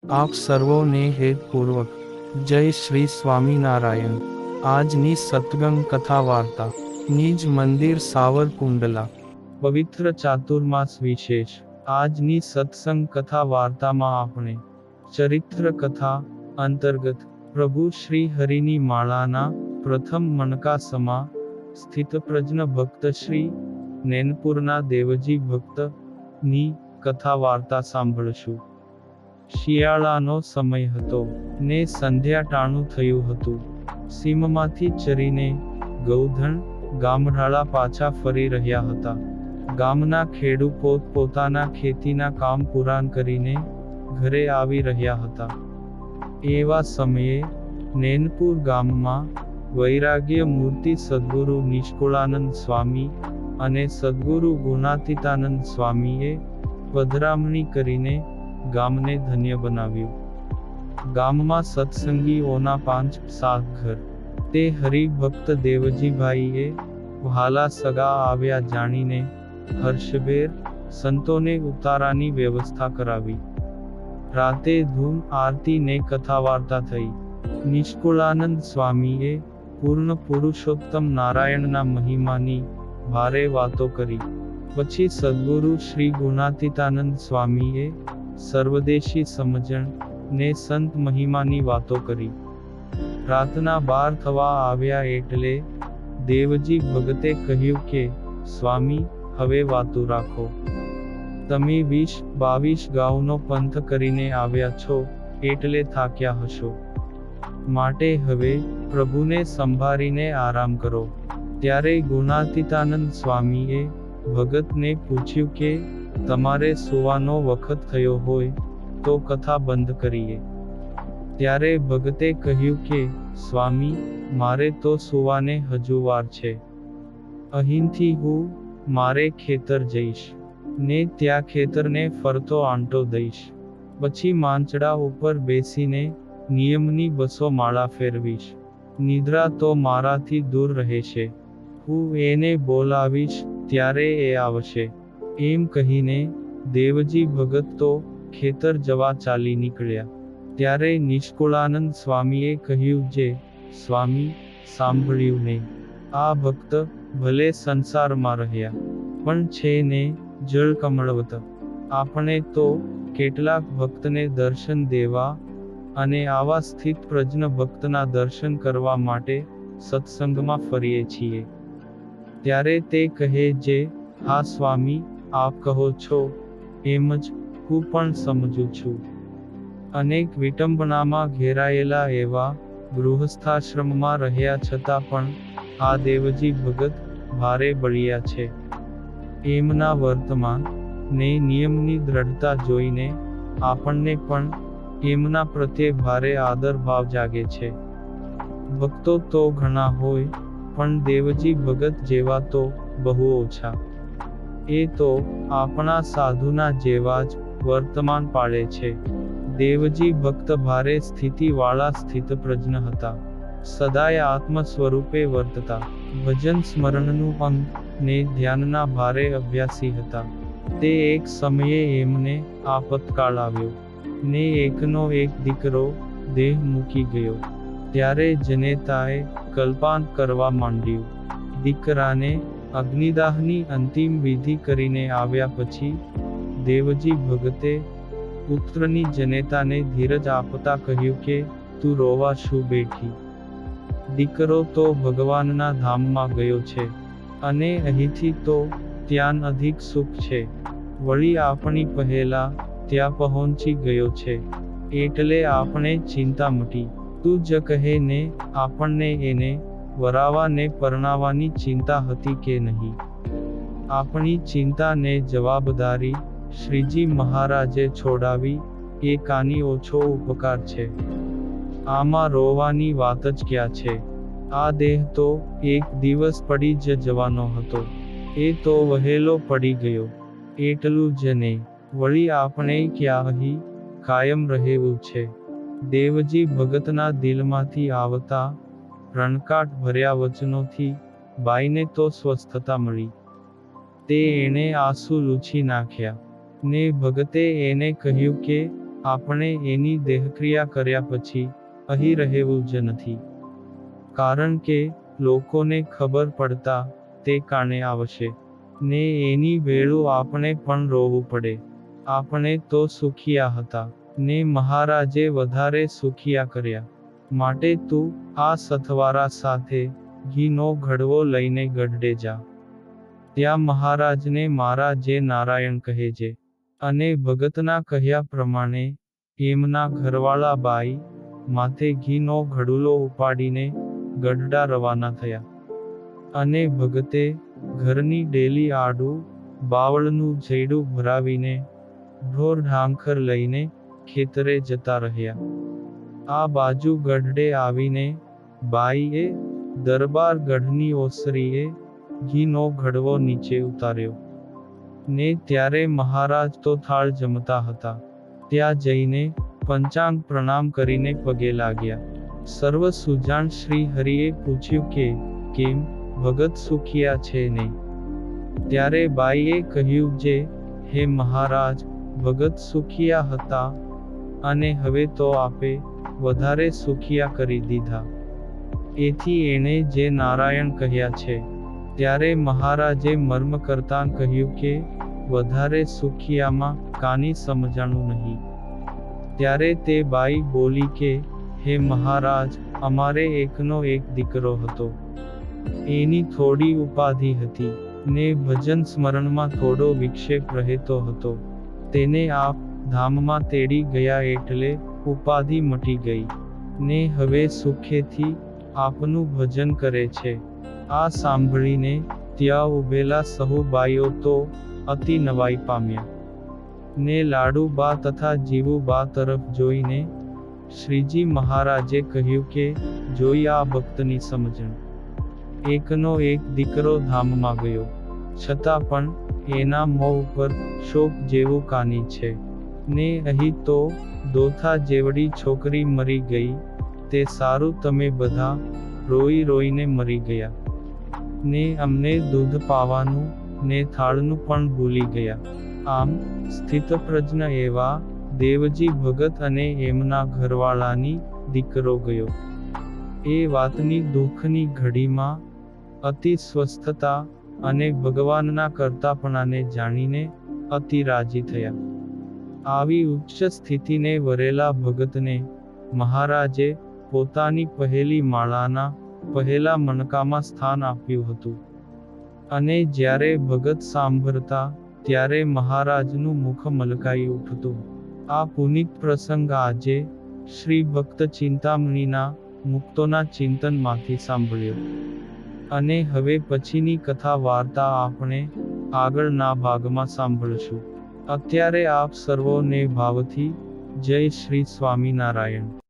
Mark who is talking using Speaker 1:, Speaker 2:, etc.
Speaker 1: આપ સર્વોને હેતપૂર્વક જય શ્રી સ્વામિનારાયણ। આજની સત્સંગ કથા વાર્તા નિજ મંદિર સાવરકુંડલા પવિત્ર ચાતુર્માસ વિશેષ। આજની સત્સંગ કથા વાર્તામાં આપણે ચરિત્ર કથા અંતર્ગત પ્રભુ શ્રી હરિની માળાના પ્રથમ મણકા સમા સ્થિતપ્રજ્ઞ ભક્ત શ્રી નેનપુરના દેવજી ભક્ત ની કથા વાર્તા સાંભળશું। શિયાળાનો સમય હતો ને સંધ્યા ટાણું થયું હતું। સીમમાંથી ચરીને ગૌધન ગામડાળા પાછા ફરી રહ્યા હતા। ગામના ખેડૂ પોતાના ખેતીના કામ પૂરાન કરીને ઘરે આવી રહ્યા હતા। એવા સમયે નેનપુર ગામમાં વૈરાગ્ય મૂર્તિ સદ્ગુરુ નિષ્કુળાનંદ સ્વામી અને સદ્ગુરુ ગુણાતીતાનંદ સ્વામીએ પધરામણી કરીને ગામને ધન્ય બનાવ્યું। ગામમાં સત્સંગીઓના 5-7 ઘર। તે હરિભક્ત દેવજીભાઈએ વહાલા સગા આવ્યા જાણીને હર્ષભેર સંતોને ઉતારાની વ્યવસ્થા કરાવી। રાતે ધૂન આરતી ને કથા વાર્તા થઈ। નિષ્કુળાનંદ સ્વામીએ પૂર્ણ પુરુષોત્તમ નારાયણના મહિમાની ભારે વાતો કરી। પછી સદ્ગુરુ શ્રી ગુણાતીતાનંદ સ્વામીએ સર્વદેશી સમજણ ને સંત મહિમાની વાતો કરી। રાતના 12 થવા આવ્યા એટલે દેવજી ભગતે કહ્યું કે સ્વામી હવે વાતું રાખો। તમે 20-22 ગાઉનો પંથ કરીને આવ્યા છો એટલે થાક્યા હશો, માટે હવે પ્રભુને સંભાળીને આરામ કરો। ત્યારે ગુણાતીતાનંદ સ્વામીએ ભગતને પૂછ્યું કે તમારે સુવાનો વખત થયો હોય તો કથા બંધ કરીએ। ત્યારે ભગતે કહ્યું કે સ્વામી મારે તો સુવાને હજુ વાર છે। અહીંથી હું મારે ખેતર જઈશ ને ત્યાં ખેતરને ફરતો આંટો દઈશ, પછી માંચડા ઉપર બેસીને નિયમની 200 માળા ફેરવીશ। નિદ્રા તો મારાથી દૂર રહેશે, હું એને બોલાવીશ ત્યારે એ આવશે। એમ કહીને દેવજી ભગત તો ખેતર જવા ચાલી નીકળ્યા। ત્યારે નિષ્કુળાનંદ સ્વામીએ કહ્યું જે સ્વામી સાંભળ્યું ને, આ ભક્ત ભલે સંસારમાં રહ્યા પણ છે ને જળકમળવત। આપણે તો કેટલાક ભક્તને દર્શન દેવા અને આવા સ્થિત પ્રજ્ઞ ભક્તના દર્શન કરવા માટે સત્સંગમાં ફરીએ છીએ। ત્યારે તે કહે જે હા સ્વામી આપ કહો છો એમ જ હું પણ સમજું છું। અનેક વિટંબણામાં ઘેરાયેલા એવા ગૃહસ્થાશ્રમમાં રહ્યા છતાં પણ આ દેવજી ભગત ભારે બળિયા છે। એમના વર્તમાન ને નિયમની દ્રઢતા જોઈને આપણને પણ એમના પ્રત્યે ભારે આદર ભાવ જાગે છે। ભક્તો તો ઘણા હોય પણ દેવજી ભગત જેવા તો બહુ ઓછા। એ તો આપણા સાધુના જેવા જ વર્તમાન પાળે છે। દેવજી ભક્ત ભારે સ્થિતિવાળા સ્થિતપ્રજ્ઞ હતા, સદાય આત્મ સ્વરૂપે વર્તતા, ભજન સ્મરણનું અંગ ને ધ્યાનના ભારે અભ્યાસી હતા। તે એક સમયે એમને આપતકાળ આવ્યો ને એકનો એક દીકરો દેહ મૂકી ગયો। ત્યારે જનેતાએ કલ્પાંત કરવા માંડ્યું। દીકરાને અગ્નિદાહની અંતિમ વિધિ કરીને આવ્યા પછી દેવજી ભગતે પુત્રની જનેતાને ધીરજ આપતા કહ્યું કે તું રોવા શું બેઠી? દીકરો તો ભગવાનના ધામમાં ગયો છે અને અહીંથી તો ત્યાં અધિક સુખ છે, વળી આપણી પહેલા ત્યાં પહોંચી ગયો છે એટલે આપણે ચિંતા મટી। તું જ કહે ને આપણને એને વરાવા ને પરણાવવાની ચિંતા હતી કે નહીં? આપણી ચિંતા ને જવાબદારી શ્રીજી મહારાજે છોડાવી એ કાની ઓછો ઉપકાર છે। આમાં રોવાની વાત જ ક્યાં છે? આ દેહ તો એક દિવસ પડી જ જવાનો હતો, એ તો વહેલો પડી ગયો એટલું જ ને, વળી આપણે ક્યાં અહીં કાયમ રહેવું છે? દેવજી ભગતના દિલમાંથી આવતા રણકાટ ભર્યા વચનોથી બાઈને તો સ્વસ્થતા મળી। તે એણે આંસુ લૂછી નાખ્યા ને ભગતે એને કહ્યું કે આપણે એની દેહક્રિયા કર્યા પછી અહીં રહેવું જ નથી. કારણ કે લોકોને ખબર પડતા તે કાણે આવશે ને એની વેળું આપણે પણ રોવું પડે. આપણે તો સુખિયા હતા ને મહારાજે વધારે સુખિયા કર્યા. માટે તું આ સથવારા સાથે ઘીનો ઘડવો લઈને ગઢડે જા. ત્યાં મહારાજને મારા જે નારાયણ કહેજે. અને ભગતના કહ્યા પ્રમાણે એમના ઘરવાળા બાઈ માથે ઘીનો ઘડુલો ઉપાડીને ગઢડા રવાના થયા. અને ભગતે ઘરની ડેલી આડું બાવળનું જૈડું ભરાવીને ઢોર ઢાંખર લઈને ખેતરે જતા રહ્યા. આ બાજુ ગઢડે આવીને બાઈએ દરબાર ગઢની ઓસરીએ ઘીનો ઘડવો નીચે ઉતાર્યો. ને ત્યારે મહારાજ તો થાળ જમતા હતા. ત્યાં જઈને પંચાંગ પ્રણામ કરીને પગે લાગ્યા. સર્વ સુજાણ શ્રી હરિએ પૂછ્યું કે કેમ ભગત સુખિયા છે ને? ત્યારે બાઈએ કહ્યું જે હે મહારાજ ભગત સુખિયા હતા અને હવે તો આપે વધારે સુખિયા કરી દીધા. એથી એણે જે નારાયણ કહ્યા છે. ત્યારે મહારાજે મર્મ કરતાં કહ્યું કે વધારે સુખિયામાં કાની સમજાણું નહીં. ત્યારે તે બાઈ બોલી કે હે મહારાજ અમારે એકનો એક દીકરો હતો. એની થોડી ઉપાધિ હતી ને ભજન સ્મરણમાં થોડો વિક્ષેપ રહેતો હતો. તેને આપ ધામમાં તેડી ગયા એટલે ઉપાધિ મટી ગઈ ને હવે સુખેથી આપનું ભજન કરે છે. આ સાંભળીને ત્યાં ઊભેલા સહુ બાઈઓ તો અતિ નવાઈ પામ્યા ને લાડુબા તથા જીવુબા તરફ જોઈને શ્રીજી મહારાજે કહ્યું કે જોઈ આ ભક્તની સમજણ. એકનો એક દીકરો ધામમાં ગયો છતાં પણ એના મોં ઉપર શોક જેવું કાની છે ને અહીં તો દોથા જેવડી છોકરી મરી ગઈ. તે સારું તમે બધા રોઈ રોઈને મરી ગયા ને અમને દૂધ પાવાનું ને થાળનું પણ ભૂલી ગયા. આમ સ્થિતપ્રજ્ઞ એવા દેવજી ભગત અને એમના ઘરવાળાની દીકરો ગયો. એ વાતની દુઃખની ઘડીમાં અતિ સ્વસ્થતા અને ભગવાનના કરતાપણાને જાણીને અતિ રાજી થયા. આવી ઉચ્ચ સ્થિતિને વરેલા ભગતને મહારાજે પોતાની પહેલી માળાના પહેલા મણકામાં સ્થાન આપ્યું હતું. અને જ્યારે ભગત સાંભળતા ત્યારે મહારાજનું મુખ મલકાઈ ઉઠતું. આ પુનિત પ્રસંગ આજે શ્રી ભક્ત ચિંતામણીના મુક્તોના ચિંતનમાંથી સાંભળ્યો. અને હવે પછીની કથા વાર્તા આપણે આગળના ભાગમાં સાંભળશું. અત્યારે આપ સર્વોને ભાવથી જય શ્રી સ્વામિનારાયણ.